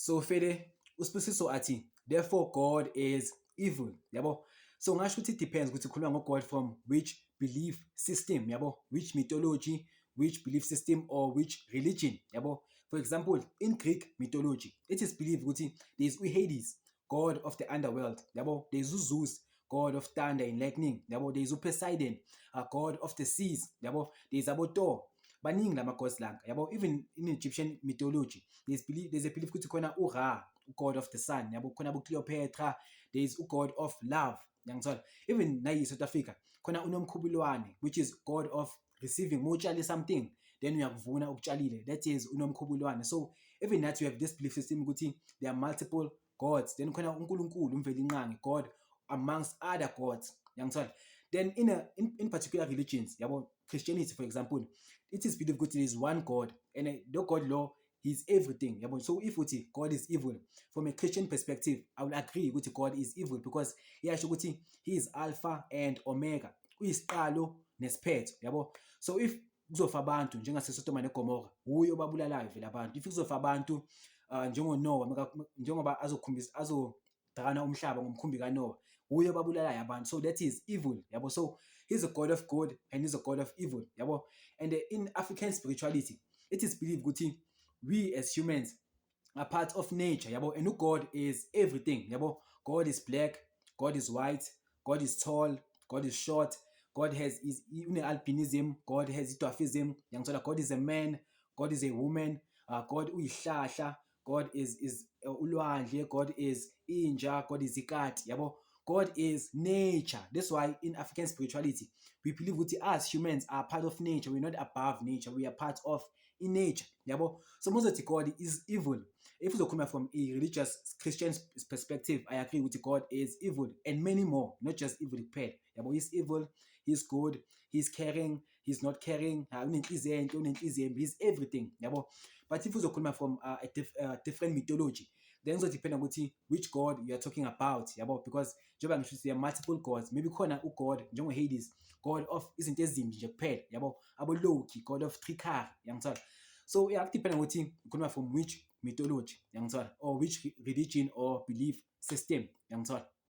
So Fede uSibusiso athi therefore God is evil yabo. So ngasho ukuthi it depends ukuthi ukhuluma ngo-God from which belief system yabo, which mythology, which belief system or which religion yabo. For example, in Greek mythology it is believed ukuthi there is uHades, god of the underworld yabo. There is uZeus, god of thunder and lightning yabo. There is uPoseidon, a god of the seas yabo. There is aboThor, baningi lama gods langa yabo. Even in Egyptian mythology there's a belief ukuthi khona uRa, god of the sun yabo, khona uCleopatra, there is god of love yangithola. Even nayi South Africa khona uNomkhubulwane, which is god of receiving. Motshale something then uyakuvuna ukutshalile, that is uNomkhubulwane. So even that we have this belief system ukuthi there are multiple gods, then khona uNkulunkulu uMvelinqangi, god amongst other gods yangithola. Then in particular religions yabo, Christianity for example, it is believed ukuthi there is one God and the God law he's everything yabo. So if uthi God is evil from a Christian perspective, I will agree ukuthi God is evil because iyasho ukuthi he is alpha and omega, uyisiqalo nesiphetho yabo. So if kuzofa abantu njengaseSodoma neGomora, uye obabulalayo vele abantu. If kuzofa abantu njengoNoah, njengoba azodakana umhlaba ngomkhumbi kaNoah, uye obabulalayo abantu. So that is evil yabo. So he's a god of good and he's a god of evil yabo. And in African spirituality it is believed ukuthi we as humans are part of nature yabo, and God is everything yabo. God is black, God is white, God is tall, God is short, God has is albinism, God has dwarfism yangithola. God is a man, God is a woman, God uyihlahla, God is ulwandle, God is inja, God is ikati yabo. God is nature. That's why in African spirituality we believe that us humans are part of nature. We're not above nature, we are part of in nature yabo. So most of the God is evil. If you come from a religious Christian perspective, I agree with God is evil and many more, not just evil paired yabo. He's evil, he's good, he's caring, he's not caring, he's everything yabo. But if you come from a different mythology, then it depends on which God you are talking about yabo, because njengoba ngisho there are multiple gods. Maybe khona uGod njengo-Hades, god of izinto ezimbi nje kuphela yabo, abo-Loki, god of trickery yangithola. So yeah, it depends on ukhuluma from which mythology yangithola or which religion or belief system yangithola.